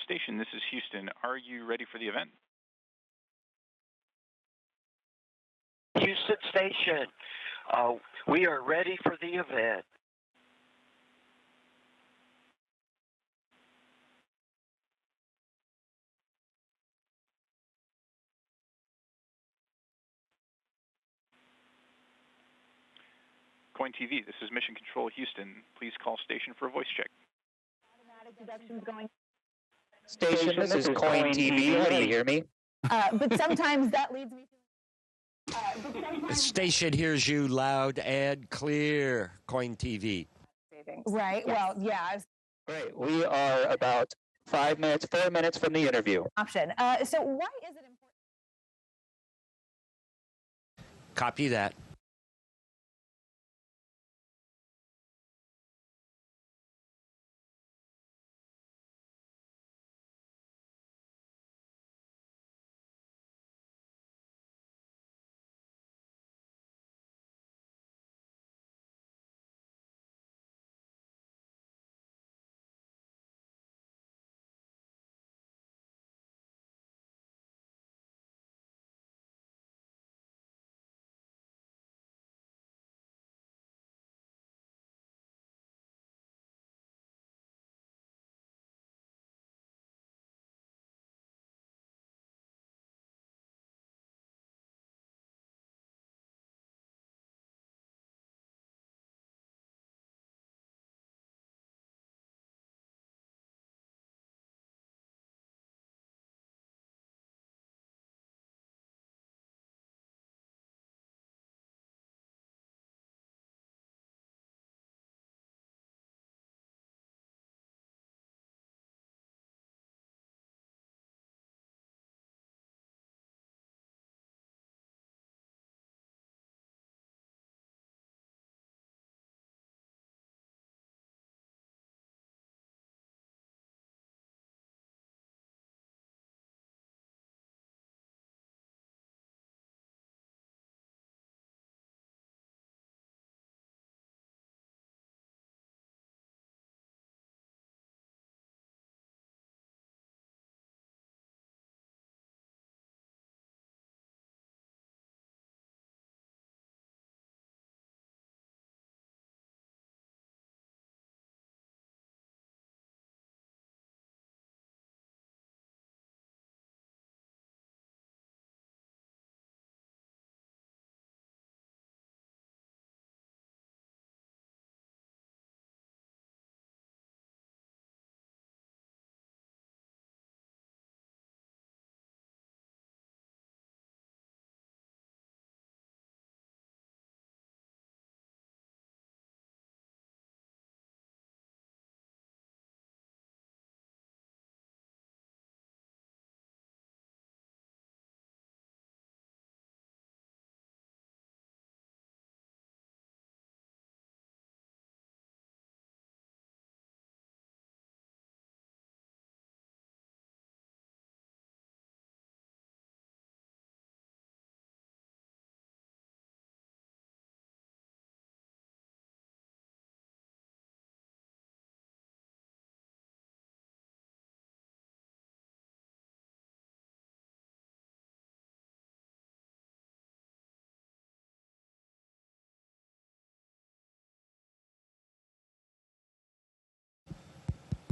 Station, this is Houston. Are you ready for the event? Houston Station, we are ready for the event. KOIN-TV, this is Mission Control Houston. Please call station for a voice check. Automatic deductions going. Station, this is KOIN-TV. How do you hear me? But sometimes that leads me to... The station hears you loud and clear, KOIN-TV. Right, yes. Well, yeah. Great. We are about 4 minutes from the interview. Option. So why is it important? Copy that.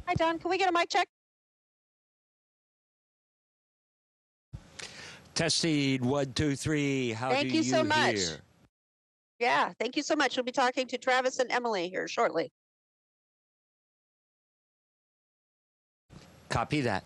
Hi, Don. Can we get a mic check? Testing 1, 2, 3. How Thank do you so much. hear? Yeah, thank you so much. We'll be talking to Travis and Emily here shortly. Copy that.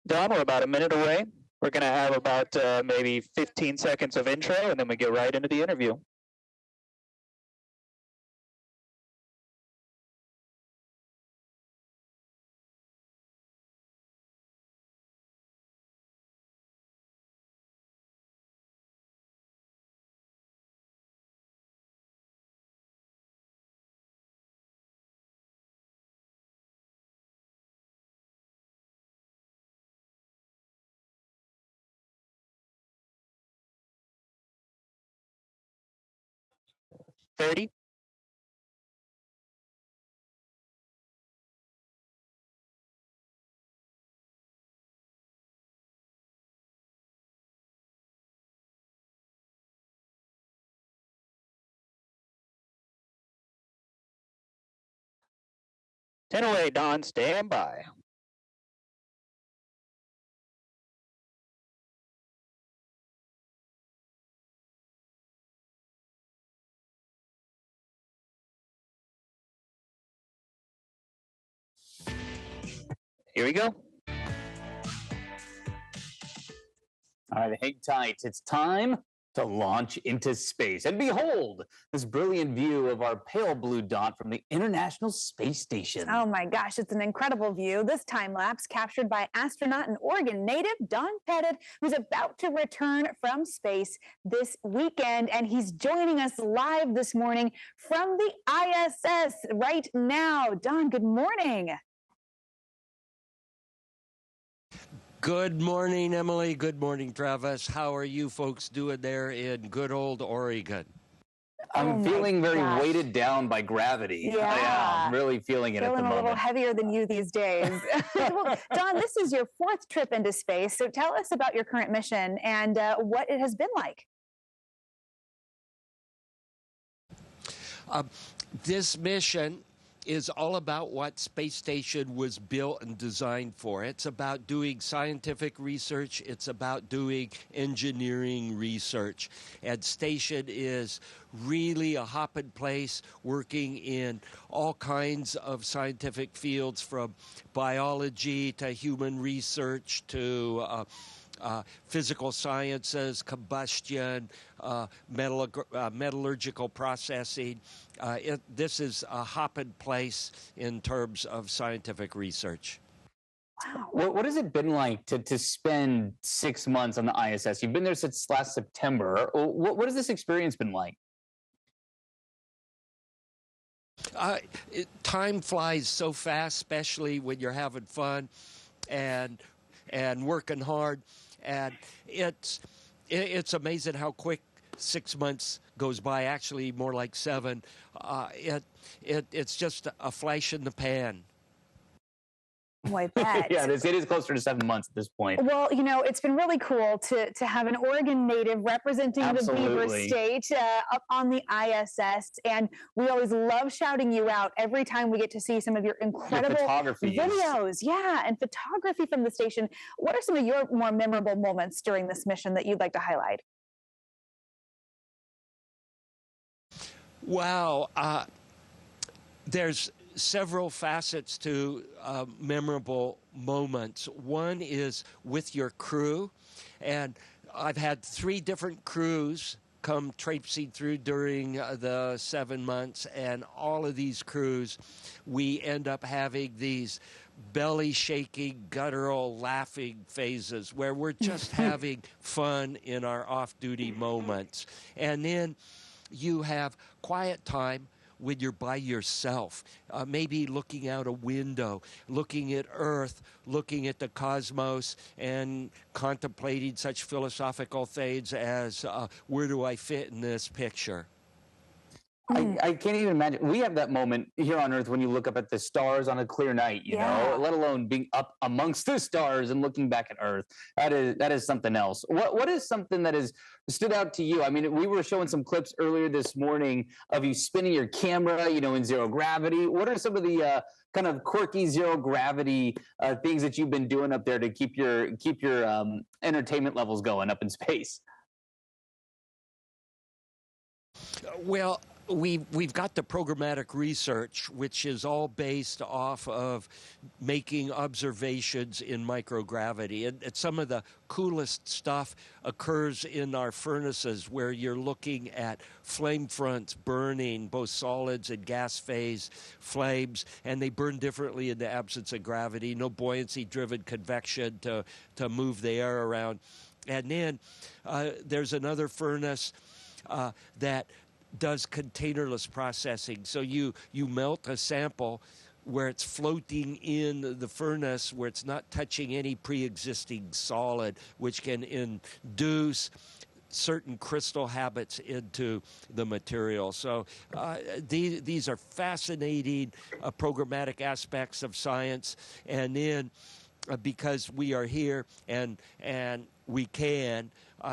Don, we're about a minute away. We're going to have about maybe 15 seconds of intro, and then we get right into the interview. 30. Ten away, Don. Stand by. Here we go. All right, hang tight. It's time to launch into space. And behold, this brilliant view of our pale blue dot from the International Space Station. Oh my gosh, it's an incredible view. This time lapse captured by astronaut and Oregon native Don Pettit, who's about to return from space this weekend. And he's joining us live this morning from the ISS right now. Don, good morning. Good morning, Emily. Good morning, Travis. How are you folks doing there in good old Oregon? I'm feeling very weighted down by gravity. Yeah. I'm really feeling it at the Feeling a little moment. heavier than you these days. Well, Don, this is your fourth trip into space. So tell us about your current mission and what it has been like. This mission is all about what space station was built and designed for. It's about doing scientific research. It's about doing engineering research. And station is really a hopping place, working in all kinds of scientific fields, from biology to human research to physical sciences, combustion, metallurgical processing. This is a hopping place in terms of scientific research. Wow. What has it been like to spend 6 months on the ISS? You've been there since last September. What has this experience been like? Time flies so fast, especially when you're having fun and working hard. And it's amazing how quick 6 months goes by. Actually, more like 7. It's just a flash in the pan. Oh, I bet. Yeah, it is closer to 7 months at this point. Well, you know, it's been really cool to have an Oregon native representing the Beaver State up on the ISS. And we always love shouting you out every time we get to see some of your incredible videos. Yeah, and photography from the station. What are some of your more memorable moments during this mission that you'd like to highlight? Wow. There's several facets to memorable moments. One is with your crew, and I've had 3 different crews come traipsing through during the 7 months, and all of these crews, we end up having these belly-shaking, guttural, laughing phases where we're just having fun in our off-duty moments. And then you have quiet time when you're by yourself, maybe looking out a window, looking at Earth, looking at the cosmos, and contemplating such philosophical things as, where do I fit in this picture? I can't even imagine. We have that moment here on Earth when you look up at the stars on a clear night, you know, let alone being up amongst the stars and looking back at Earth. That is something else. What is something that has stood out to you? I mean, we were showing some clips earlier this morning of you spinning your camera, you know, in zero gravity. What are some of the kind of quirky zero gravity things that you've been doing up there to keep your entertainment levels going up in space? Well, we've got the programmatic research, which is all based off of making observations in microgravity. And some of the coolest stuff occurs in our furnaces, where you're looking at flame fronts burning, both solids and gas phase flames, and they burn differently in the absence of gravity. No buoyancy-driven convection to move the air around. And then there's another furnace that does containerless processing. So you melt a sample where it's floating in the furnace, where it's not touching any pre-existing solid, which can induce certain crystal habits into the material. So these are fascinating programmatic aspects of science. And then because we are here and we can,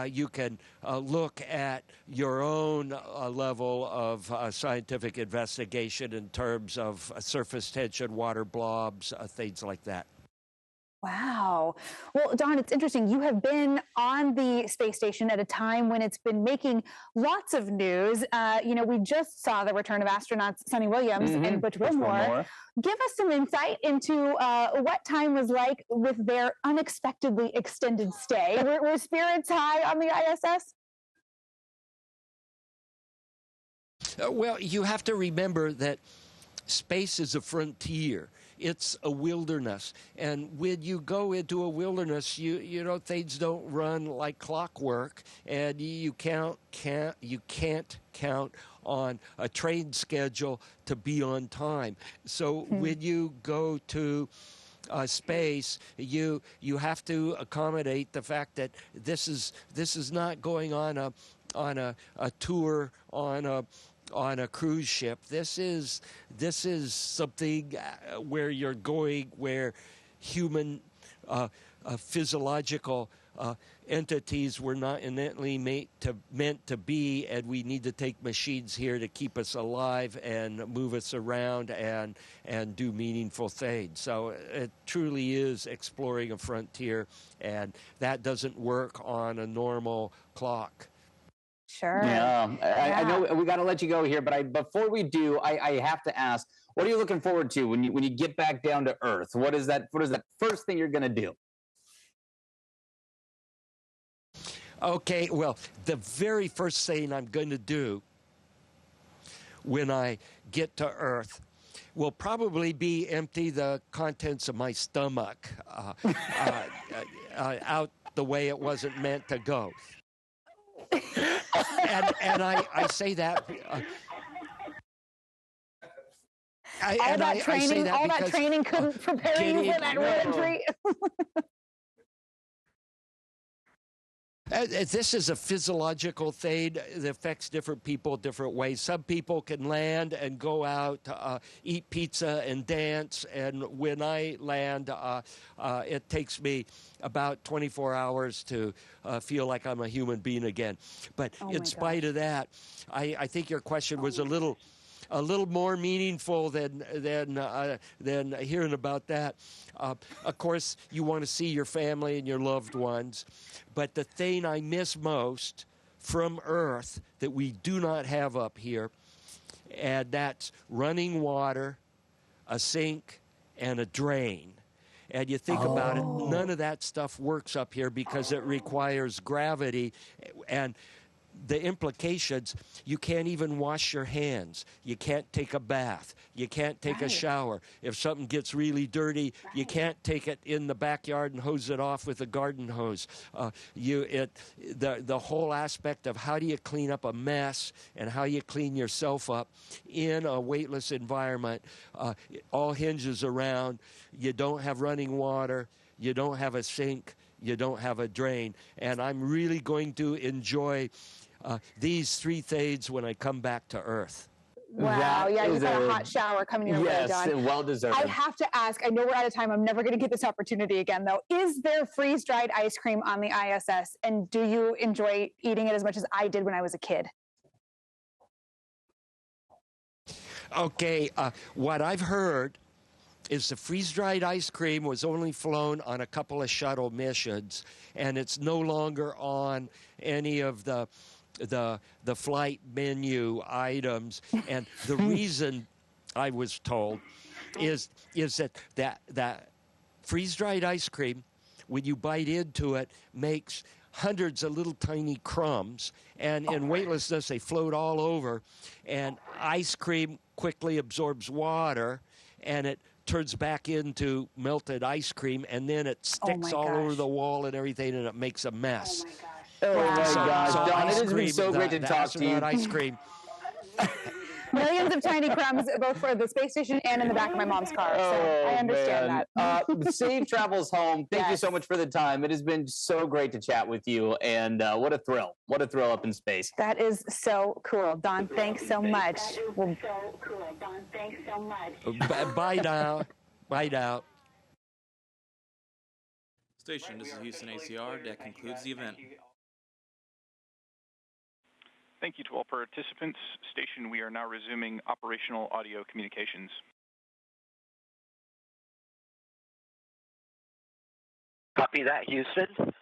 you can look at your own level of scientific investigation in terms of surface tension, water blobs, things like that. Wow. Well, Don, it's interesting. You have been on the space station at a time when it's been making lots of news. We just saw the return of astronauts Sunny Williams and Butch Wilmore. Give us some insight into what time was like with their unexpectedly extended stay. Were spirits high on the ISS? Well, you have to remember that space is a frontier. It's a wilderness, and when you go into a wilderness, things don't run like clockwork, and you can't count on a train schedule to be on time. So when you go to space, you have to accommodate the fact that this is not going on a tour on a cruise ship. This is something where you're going, where human physiological entities were not innately meant to be, and we need to take machines here to keep us alive and move us around and do meaningful things. So it truly is exploring a frontier, and that doesn't work on a normal clock. Sure. Yeah, I know we got to let you go here, but before we do, I have to ask, what are you looking forward to when you get back down to Earth? What is that first thing you're going to do? Okay, well, the very first thing I'm going to do when I get to Earth will probably be empty the contents of my stomach out the way it wasn't meant to go. And I say that. All that training couldn't prepare you for that reentry. This is a physiological thing that affects different people different ways. Some people can land and go out, eat pizza and dance. And when I land, it takes me about 24 hours to feel like I'm a human being again. But in spite of that, I think your question was a little more meaningful than hearing about that. Of course, you want to see your family and your loved ones, but the thing I miss most from Earth that we do not have up here, and that's running water, a sink, and a drain. And you think about it, none of that stuff works up here because it requires gravity, and the implications, you can't even wash your hands. You can't take a bath. You can't take a shower. If something gets really dirty, you can't take it in the backyard and hose it off with a garden hose. The whole aspect of how do you clean up a mess and how you clean yourself up in a weightless environment, it all hinges around you don't have running water, you don't have a sink, you don't have a drain. And I'm really going to enjoy these three things when I come back to Earth. Wow, you got a hot shower coming your way, Don. Yes, well deserved. I have to ask, I know we're out of time. I'm never going to get this opportunity again, though. Is there freeze-dried ice cream on the ISS, and do you enjoy eating it as much as I did when I was a kid? Okay, what I've heard is the freeze-dried ice cream was only flown on a couple of shuttle missions, and it's no longer on any of the flight menu items. And the reason I was told is that freeze-dried ice cream, when you bite into it, makes hundreds of little tiny crumbs, and in weightlessness they float all over, and ice cream quickly absorbs water, and it turns back into melted ice cream, and then it sticks all over the wall and everything, and it makes a mess. Oh my gosh, Don, it has been so great to talk to you. Ice cream. millions of tiny crumbs, both for the space station and in the back of my mom's car. So I understand that. Safe travels home. Thank you so Yes. much for the time. It has been so great to chat with you, and what a thrill! What a thrill up in space. That is so cool, Don. Thanks so much. Well, Bye now. Bye now. Station, this is Houston ACR. That concludes the event. Thank you to all participants. Station, we are now resuming operational audio communications. Copy that, Houston.